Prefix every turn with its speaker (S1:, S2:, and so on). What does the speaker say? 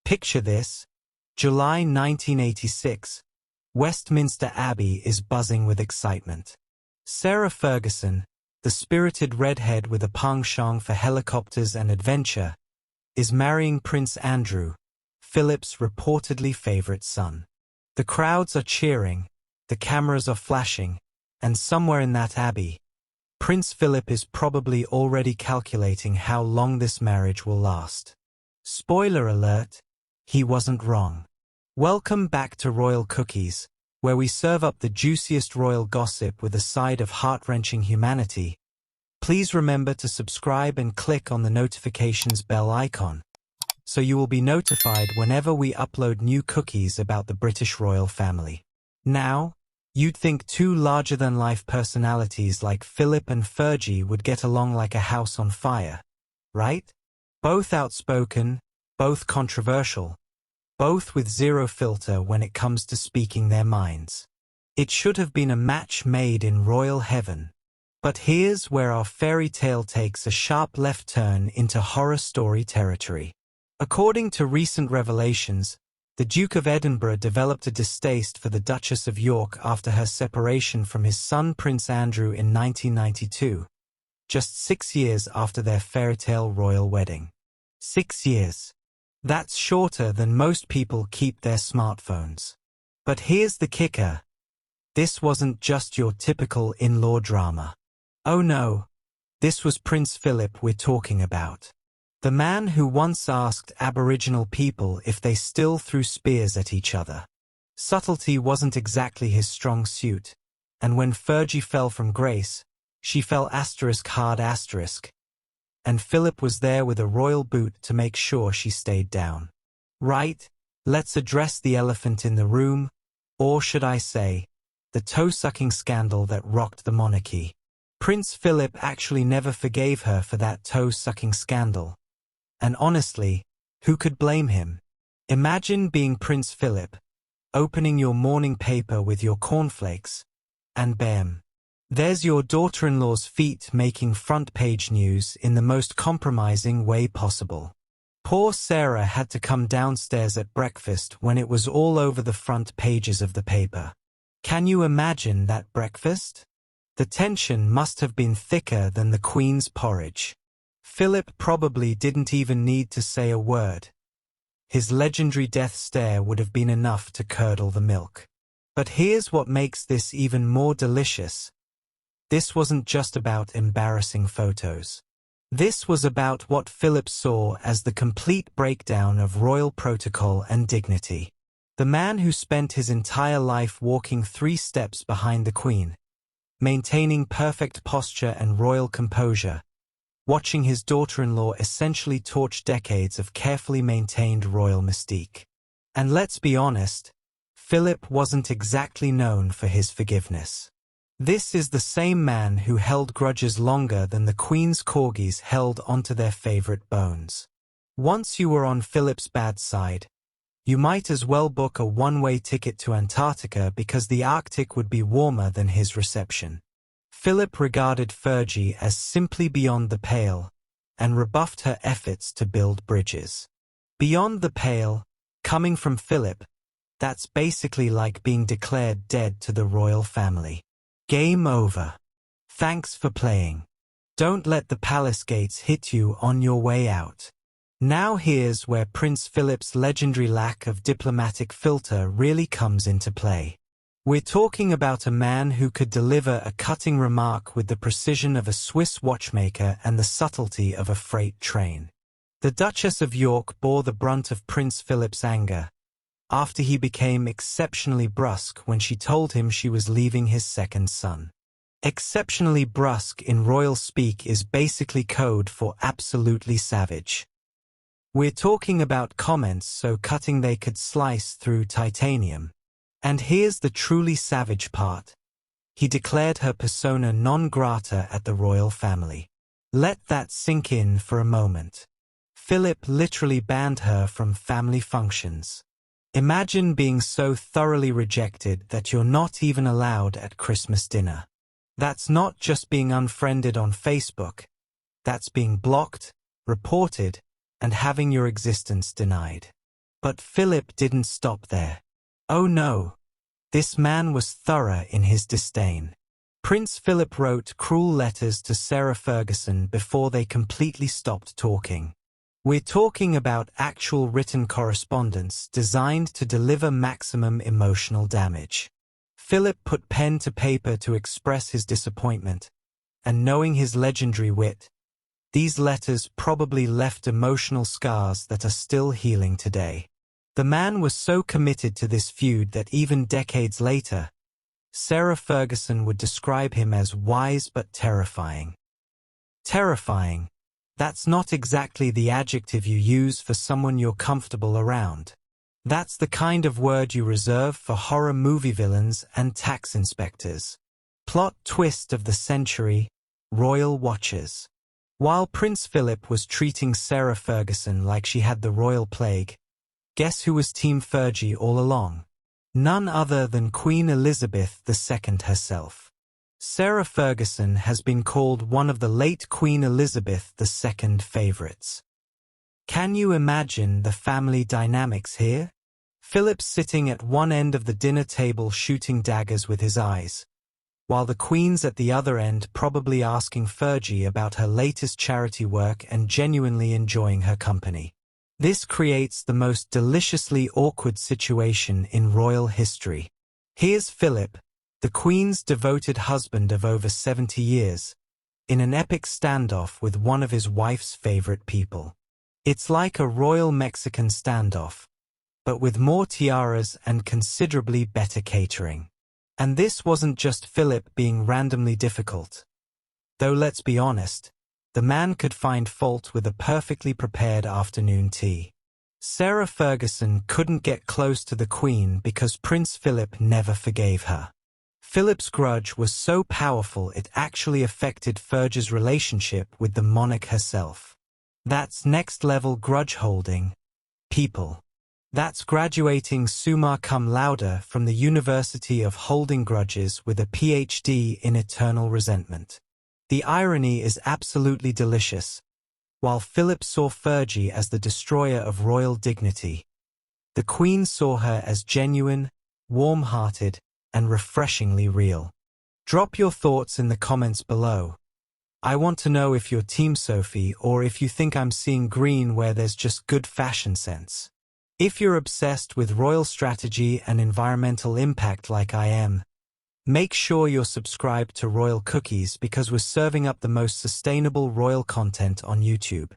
S1: Picture this. July 1986. Westminster Abbey is buzzing with excitement. Sarah Ferguson, the spirited redhead with a penchant for helicopters and adventure, is marrying Prince Andrew, Philip's reportedly favorite son. The crowds are cheering, the cameras are flashing, and somewhere in that abbey, Prince Philip is probably already calculating how long this marriage will last. Spoiler alert, he wasn't wrong. Welcome back to Royal Cookies, where we serve up the juiciest royal gossip with a side of heart-wrenching humanity. Please remember to subscribe and click on the notifications bell icon, so you will be notified whenever we upload new cookies about the British royal family. Now, you'd think two larger-than-life personalities like Philip and Fergie would get along like a house on fire, right? Both outspoken, both controversial, both with zero filter when it comes to speaking their minds. It should have been a match made in royal heaven. But here's where our fairy tale takes a sharp left turn into horror story territory. According to recent revelations, the Duke of Edinburgh developed a distaste for the Duchess of York after her separation from his son Prince Andrew in 1992, just 6 years after their fairytale royal wedding. 6 years. That's shorter than most people keep their smartphones. But here's the kicker. This wasn't just your typical in-law drama. Oh no, this was Prince Philip we're talking about. The man who once asked Aboriginal people if they still threw spears at each other. Subtlety wasn't exactly his strong suit, and when Fergie fell from grace, she fell hard. And Philip was there with a royal boot to make sure she stayed down. Right, let's address the elephant in the room, or should I say, the toe-sucking scandal that rocked the monarchy. Prince Philip actually never forgave her for that toe-sucking scandal. And honestly, who could blame him? Imagine being Prince Philip, opening your morning paper with your cornflakes, and bam, there's your daughter-in-law's feet making front-page news in the most compromising way possible. Poor Sarah had to come downstairs at breakfast when it was all over the front pages of the paper. Can you imagine that breakfast? The tension must have been thicker than the Queen's porridge. Philip probably didn't even need to say a word. His legendary death stare would have been enough to curdle the milk. But here's what makes this even more delicious. This wasn't just about embarrassing photos. This was about what Philip saw as the complete breakdown of royal protocol and dignity. The man who spent his entire life walking 3 steps behind the Queen, maintaining perfect posture and royal composure, watching his daughter-in-law essentially torch decades of carefully maintained royal mystique. And let's be honest, Philip wasn't exactly known for his forgiveness. This is the same man who held grudges longer than the Queen's corgis held onto their favorite bones. Once you were on Philip's bad side, you might as well book a one-way ticket to Antarctica because the Arctic would be warmer than his reception. Philip regarded Fergie as simply beyond the pale, and rebuffed her efforts to build bridges. Beyond the pale, coming from Philip, that's basically like being declared dead to the royal family. Game over. Thanks for playing. Don't let the palace gates hit you on your way out. Now here's where Prince Philip's legendary lack of diplomatic filter really comes into play. We're talking about a man who could deliver a cutting remark with the precision of a Swiss watchmaker and the subtlety of a freight train. The Duchess of York bore the brunt of Prince Philip's anger, after he became exceptionally brusque when she told him she was leaving his second son. Exceptionally brusque in royal speak is basically code for absolutely savage. We're talking about comments so cutting they could slice through titanium. And here's the truly savage part. He declared her persona non grata at the royal family. Let that sink in for a moment. Philip literally banned her from family functions. Imagine being so thoroughly rejected that you're not even allowed at Christmas dinner. That's not just being unfriended on Facebook. That's being blocked, reported, and having your existence denied. But Philip didn't stop there. Oh no! This man was thorough in his disdain. Prince Philip wrote cruel letters to Sarah Ferguson before they completely stopped talking. We're talking about actual written correspondence designed to deliver maximum emotional damage. Philip put pen to paper to express his disappointment, and knowing his legendary wit, these letters probably left emotional scars that are still healing today. The man was so committed to this feud that even decades later, Sarah Ferguson would describe him as wise but terrifying. Terrifying. That's not exactly the adjective you use for someone you're comfortable around. That's the kind of word you reserve for horror movie villains and tax inspectors. Plot twist of the century, royal watchers. While Prince Philip was treating Sarah Ferguson like she had the royal plague, guess who was Team Fergie all along? None other than Queen Elizabeth II herself. Sarah Ferguson has been called one of the late Queen Elizabeth II favorites. Can you imagine the family dynamics here? Philip sitting at one end of the dinner table shooting daggers with his eyes, while the Queen's at the other end probably asking Fergie about her latest charity work and genuinely enjoying her company. This creates the most deliciously awkward situation in royal history. Here's Philip, the Queen's devoted husband of over 70 years, in an epic standoff with one of his wife's favorite people. It's like a royal Mexican standoff, but with more tiaras and considerably better catering. And this wasn't just Philip being randomly difficult. Though let's be honest, the man could find fault with a perfectly prepared afternoon tea. Sarah Ferguson couldn't get close to the Queen because Prince Philip never forgave her. Philip's grudge was so powerful it actually affected Fergie's relationship with the monarch herself. That's next-level grudge holding, people. That's graduating summa cum laude from the University of Holding Grudges with a PhD in eternal resentment. The irony is absolutely delicious. While Philip saw Fergie as the destroyer of royal dignity, the Queen saw her as genuine, warm-hearted, and refreshingly real. Drop your thoughts in the comments below. I want to know if you're Team Sophie or if you think I'm seeing green where there's just good fashion sense. If you're obsessed with royal strategy and environmental impact like I am, make sure you're subscribed to Royal Cookies because we're serving up the most sustainable royal content on YouTube.